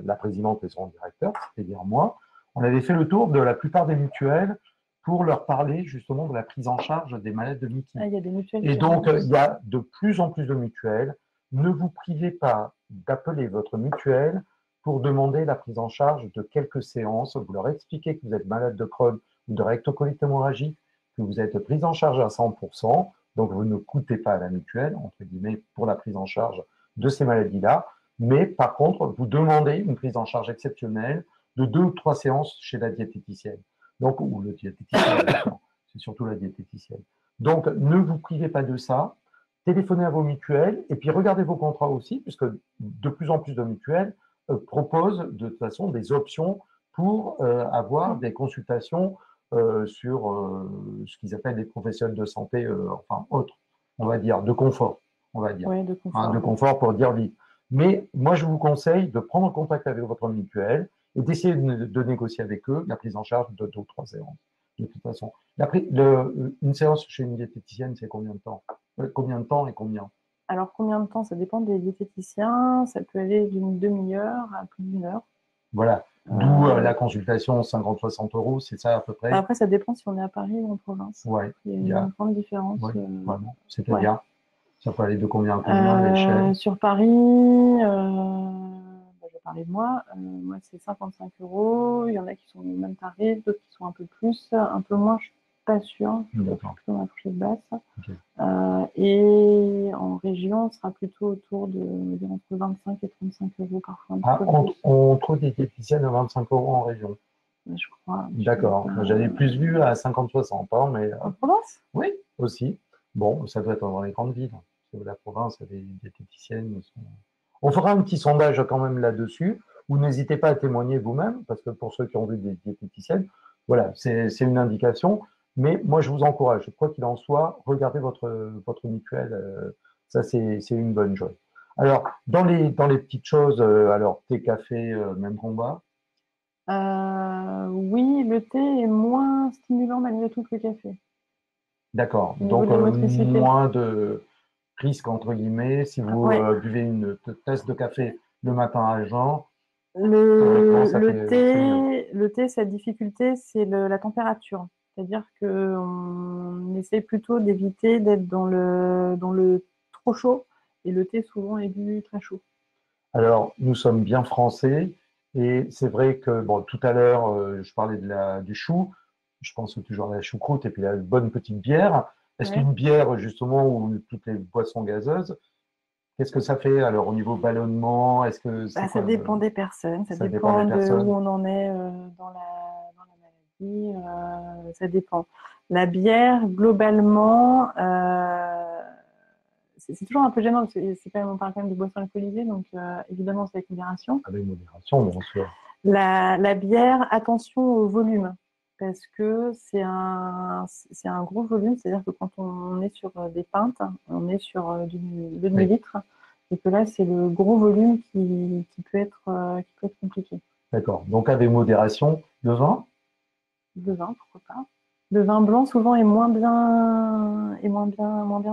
la présidente et son directeur, c'est-à-dire moi, on avait fait le tour de la plupart des mutuelles pour leur parler justement de la prise en charge des malades de Mickey. Il y a des mutuelles Et qui donc, remboursent. il y a de plus en plus de mutuelles. Ne vous privez pas d'appeler votre mutuelle pour demander la prise en charge de quelques séances. Vous leur expliquez que vous êtes malade de Crohn ou de rectocolite hémorragique, que vous êtes prise en charge à 100%, donc vous ne coûtez pas à la mutuelle, entre guillemets, pour la prise en charge de ces maladies-là. Mais par contre, vous demandez une prise en charge exceptionnelle de 2 ou 3 séances chez la diététicienne. Donc, ou le diététicien, c'est surtout la diététicienne. Donc, ne vous privez pas de ça. Téléphonez à vos mutuelles et puis regardez vos contrats aussi, puisque de plus en plus de mutuelles proposent de toute façon des options pour avoir des consultations sur ce qu'ils appellent des professionnels de santé, enfin autres, on va dire, de confort, on va dire. Oui, de confort. De confort pour dire vite. Mais moi, je vous conseille de prendre contact avec votre mutuelle et d'essayer de négocier avec eux la prise en charge de 2 ou 3 séances. De toute façon, une séance chez une diététicienne, c'est combien de temps? Combien de temps et combien? Alors, combien de temps? Ça dépend des diététiciens. Ça peut aller d'une demi-heure à plus d'une heure. Voilà. D'où la consultation 50-60 euros, c'est ça à peu près? Après, ça dépend si on est à Paris ou en province. Ouais. Il y a une grande différence. Ouais, vraiment. C'est-à-dire, ouais. ça peut aller de combien à combien l'échelle? Sur Paris, je vais parler de moi. Moi, c'est 55 euros. Il y en a qui sont au même tarif, d'autres qui sont un peu plus, un peu moins. Je ne suis pas sûre, D'accord. plutôt dans la fourchette basse. Ok. Et en région, on sera plutôt autour de entre 25 et 35 euros parfois. Un petit peu plus, On trouve des diététiciennes à 25 € en région. je crois. D'accord. J'avais plus vu à 50-60 ans, mais En Provence? oui, aussi. Bon, ça doit être dans les grandes villes. Parce que la province, les diététiciennes sont... On fera un petit sondage quand même là-dessus, ou n'hésitez pas à témoigner vous-même, parce que pour ceux qui ont vu des diététiciennes, voilà, c'est une indication. Mais moi, je vous encourage, quoi qu'il en soit, regardez votre mutuelle. Ça, c'est une bonne chose. Alors, dans les petites choses, alors thé, café, même combat. Oui, le thé est moins stimulant malgré tout que le café, D'accord. au niveau Donc, de la motricité. moins de risque, entre guillemets, si vous Ouais. buvez une tasse de café le matin à jeun, théoriquement, Le, ça le fait, c'est mieux. thé, le thé, sa difficulté, c'est la température. C'est-à-dire qu'on essaie plutôt d'éviter d'être dans le trop chaud. Et le thé, souvent, est bu très chaud. Alors, nous sommes bien français et c'est vrai que, bon, tout à l'heure, je parlais du chou. Je pense toujours à la choucroute et puis la bonne petite bière. Est-ce Ouais. qu'une bière, justement, ou toutes les boissons gazeuses, qu'est-ce que ça fait alors au niveau ballonnement? Est-ce que c'est Ça quoi dépend des personnes, ça ça dépend des dépend de où personnes? on en est dans la maladie, ça dépend. La bière, globalement, c'est toujours un peu gênant parce que c'est quand même, on parle quand même de boissons alcoolisées, donc évidemment c'est avec modération. Avec modération, bien sûr. La bière, attention au volume, parce que c'est un gros volume, c'est-à-dire que quand on est sur des pintes, on est sur du Oui, demi-litre, et que là, c'est le gros volume qui peut être compliqué. d'accord. Donc, avec modération, le vin, Le vin, pourquoi pas. Le vin blanc, souvent, moins bien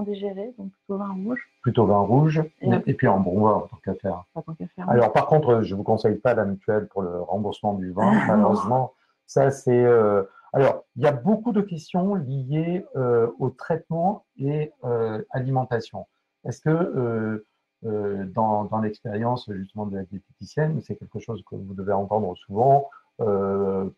digéré, donc plutôt vin rouge. plutôt vin rouge, Et et puis en bon vin, tant qu'à faire. pas tant qu'à faire. Alors, par contre, je ne vous conseille pas la mutuelle pour le remboursement du vin, Non. malheureusement. Ça, c'est. Alors, il y a beaucoup de questions liées au traitement et alimentation. Est-ce que dans l'expérience justement de la diététicienne, c'est quelque chose que vous devez entendre souvent,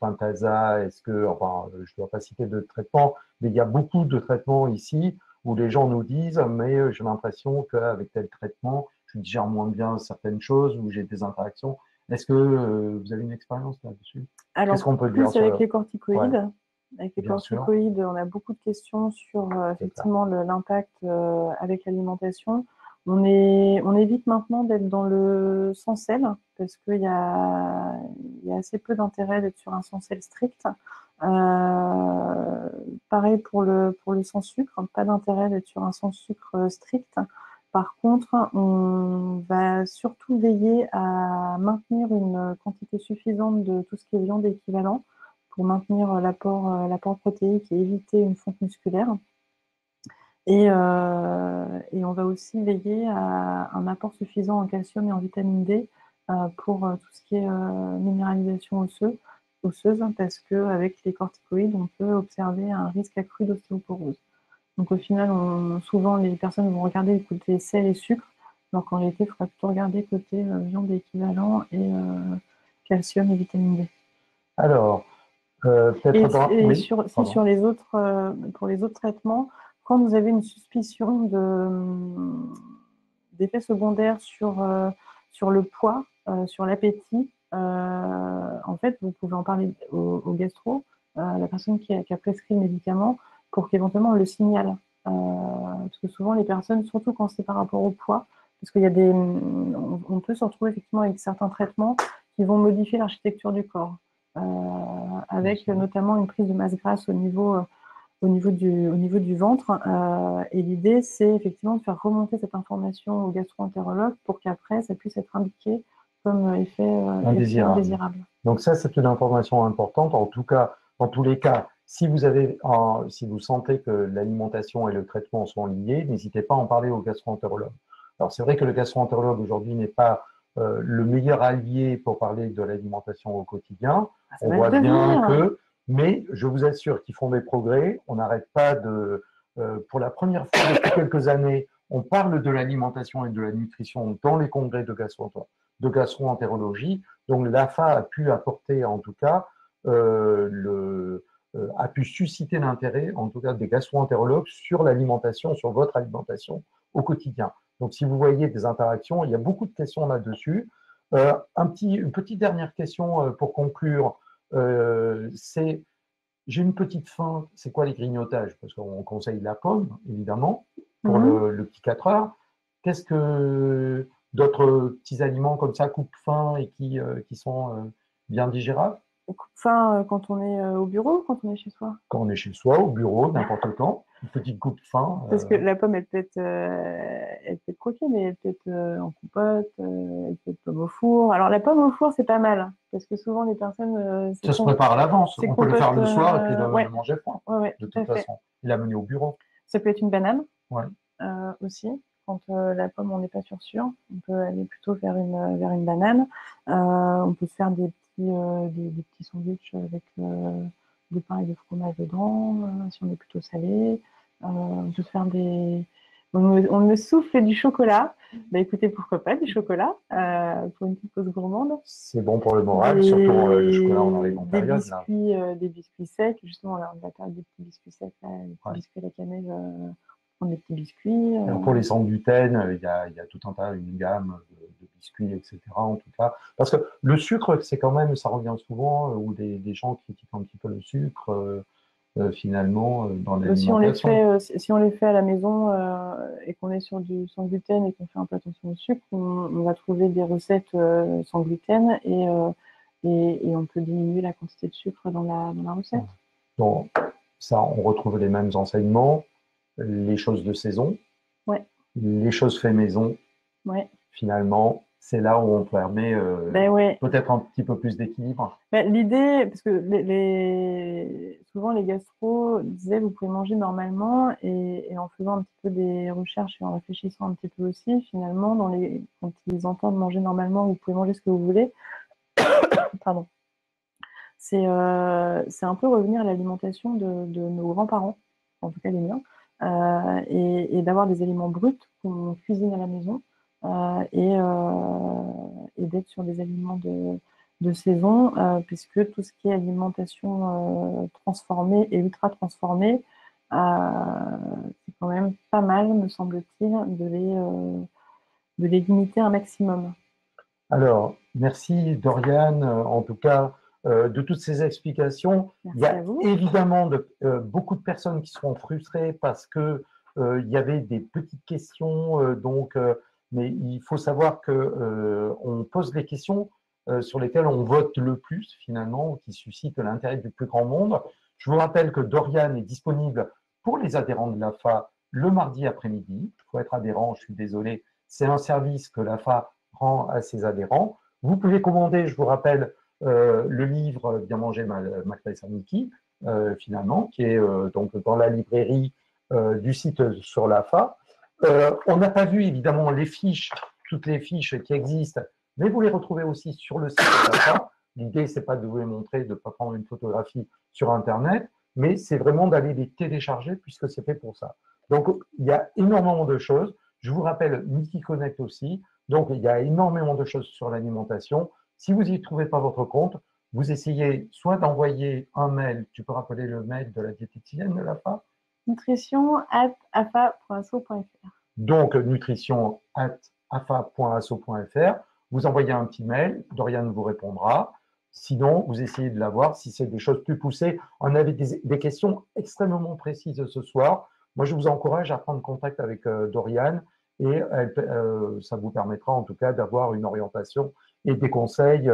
Pentasa, est-ce que, enfin, je ne dois pas citer de traitement, mais il y a beaucoup de traitements ici où les gens nous disent, mais j'ai l'impression qu'avec tel traitement, je digère moins bien certaines choses ou j'ai des interactions. Est-ce que vous avez une expérience là-dessus? Qu'est-ce Alors, qu'on peut dire plus sur avec le... les Ouais, corticoïdes. Avec les bien sûr, corticoïdes, on a beaucoup de questions sur c'est ça. effectivement l'impact avec l'alimentation. On évite maintenant d'être dans le sans sel parce il y a assez peu d'intérêt d'être sur un sans sel strict. Pareil pour le sans sucre, pas d'intérêt d'être sur un sans sucre strict. Par contre, on va surtout veiller à maintenir une quantité suffisante de tout ce qui est viande équivalent pour maintenir l'apport protéique et éviter une fonte musculaire. Et on va aussi veiller à un apport suffisant en calcium et en vitamine D pour tout ce qui est minéralisation osseuse, parce qu'avec les corticoïdes, on peut observer un risque accru d'ostéoporose. Donc au final, souvent les personnes vont regarder le côté sel et sucre, alors qu'en réalité, il faudrait plutôt regarder côté viande équivalent et calcium et vitamine D. Alors, peut-être dans... Oui, pardon. Sur les autres, pour les autres traitements, quand vous avez une suspicion d'effets secondaires sur le poids, sur l'appétit, en fait, vous pouvez en parler au gastro, la personne qui a prescrit le médicament, pour qu'éventuellement on le signale. Parce que souvent, les personnes, surtout quand c'est par rapport au poids, parce qu'il y a on peut se retrouver effectivement avec certains traitements qui vont modifier l'architecture du corps, avec notamment une prise de masse grasse au niveau du ventre. Et l'idée, c'est effectivement de faire remonter cette information au gastro-entérologue pour qu'après, ça puisse être indiqué comme effet Indésirable. indésirable. Donc ça, c'est une information importante. En tout cas, dans tous les cas, si si vous sentez que l'alimentation et le traitement sont liés, n'hésitez pas à en parler au gastro-entérologue. Alors c'est vrai que le gastro-entérologue aujourd'hui n'est pas le meilleur allié pour parler de l'alimentation au quotidien. Ça On va le voit bien devenir. que, mais je vous assure qu'ils font des progrès. On n'arrête pas pour la première fois depuis quelques années, on parle de l'alimentation et de la nutrition dans les congrès de gastro-entérologie. Donc l'AFA a pu apporter en tout cas a pu susciter l'intérêt, en tout cas des gastro-entérologues, sur l'alimentation, sur votre alimentation au quotidien. Donc, si vous voyez des interactions, il y a beaucoup de questions là-dessus. Une petite dernière question pour conclure, c'est, j'ai une petite faim, c'est quoi les grignotages? Parce qu'on conseille la pomme, évidemment, pour le petit 4 heures. Qu'est-ce que d'autres petits aliments comme ça, coupe-faim et qui sont bien digérables? Coupe-faim quand on est au bureau ou quand on est chez soi? Quand on est chez soi, au bureau, n'importe quand, une petite coupe-faim. Parce que la pomme, elle peut être croquée, mais elle peut être en compote, elle peut être pomme au four. Alors, la pomme au four, c'est pas mal, parce que souvent, les personnes… ça se prépare à l'avance. On peut le faire le soir et puis ouais, le manger froid, ouais, de tout à toute fait. façon. Et l'amener au bureau. Ça peut être une banane Ouais. aussi. Quand la pomme, on n'est pas sûr, on peut aller plutôt vers une banane. On peut se faire des petits sandwichs avec du pain et du fromage dedans, si on est plutôt salé. On peut se faire on me souffle du chocolat. Bah écoutez, pourquoi pas du chocolat pour une petite pause gourmande. C'est bon pour le moral, surtout le chocolat, on arrive en période. Des biscuits secs, justement, là, on va faire des petits biscuits secs, là, des petits biscuits à la cannelle, prendre des petits biscuits. Pour les sans gluten, il y a tout un tas, une gamme de biscuits, etc. En tout cas, parce que le sucre, c'est quand même, ça revient souvent, où des gens critiquent un petit peu le sucre. Finalement dans l'alimentation. Si on les fait à la maison et qu'on est sur du sans gluten et qu'on fait un peu attention au sucre, on va trouver des recettes sans gluten et on peut diminuer la quantité de sucre dans la recette. Donc, ça, on retrouve les mêmes enseignements, les choses de saison, les choses fait maison. Finalement, c'est là où on permet peut-être un petit peu plus d'équilibre. L'idée, parce que souvent les gastros disaient vous pouvez manger normalement et en faisant un petit peu des recherches et en réfléchissant un petit peu aussi, finalement, quand ils entendent manger normalement, vous pouvez manger ce que vous voulez. Pardon. C'est un peu revenir à l'alimentation de nos grands-parents, en tout cas les miens, et d'avoir des aliments bruts qu'on cuisine à la maison. Et d'être sur des aliments de saison, puisque tout ce qui est alimentation transformée et ultra transformée, c'est quand même pas mal, me semble-t-il, de les limiter un maximum. Alors, merci Doriane, en tout cas, de toutes ces explications. Merci il y a évidemment beaucoup de personnes qui seront frustrées parce que il y avait des petites questions, mais il faut savoir que on pose des questions sur lesquelles on vote le plus finalement, qui suscitent l'intérêt du plus grand nombre. Je vous rappelle que Doriane est disponible pour les adhérents de l'AFA le mardi après-midi. Il faut être adhérent, je suis désolé, c'est un service que l'AFA rend à ses adhérents. Vous pouvez commander, je vous rappelle, le livre Bien manger McFly et Mickey, finalement, qui est donc dans la librairie du site sur l'AFA. On n'a pas vu évidemment les fiches, toutes les fiches qui existent, mais vous les retrouvez aussi sur le site de l'AFA. L'idée, c'est pas de vous les montrer, de ne pas prendre une photographie sur Internet, mais c'est vraiment d'aller les télécharger puisque c'est fait pour ça. Donc, il y a énormément de choses. Je vous rappelle Mickey Connect aussi. Donc, il y a énormément de choses sur l'alimentation. Si vous n'y trouvez pas votre compte, vous essayez soit d'envoyer un mail, tu peux rappeler le mail de la diététicienne de l'AFA? nutrition@afa.asso.fr. Donc, nutrition@afa.asso.fr. Vous envoyez un petit mail, Doriane vous répondra. Sinon, vous essayez de la voir si c'est des choses plus poussées. On avait des questions extrêmement précises ce soir. Moi, je vous encourage à prendre contact avec Doriane et ça vous permettra en tout cas d'avoir une orientation et des conseils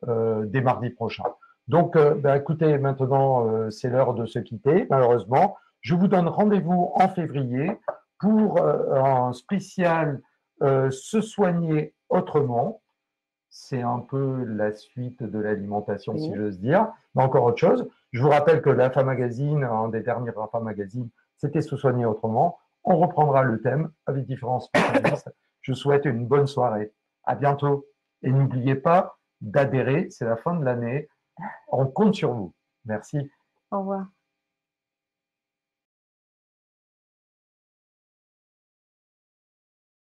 dès mardi prochain. Donc, écoutez, maintenant, c'est l'heure de se quitter, malheureusement. Je vous donne rendez-vous en février pour un spécial se soigner autrement. C'est un peu la suite de l'alimentation, si j'ose dire, mais encore autre chose. Je vous rappelle que l'AFA Magazine, un des derniers AFA Magazine, c'était se soigner autrement. On reprendra le thème avec différents spécialistes. Je vous souhaite une bonne soirée. À bientôt. Et n'oubliez pas d'adhérer, c'est la fin de l'année. On compte sur vous. Merci. Au revoir.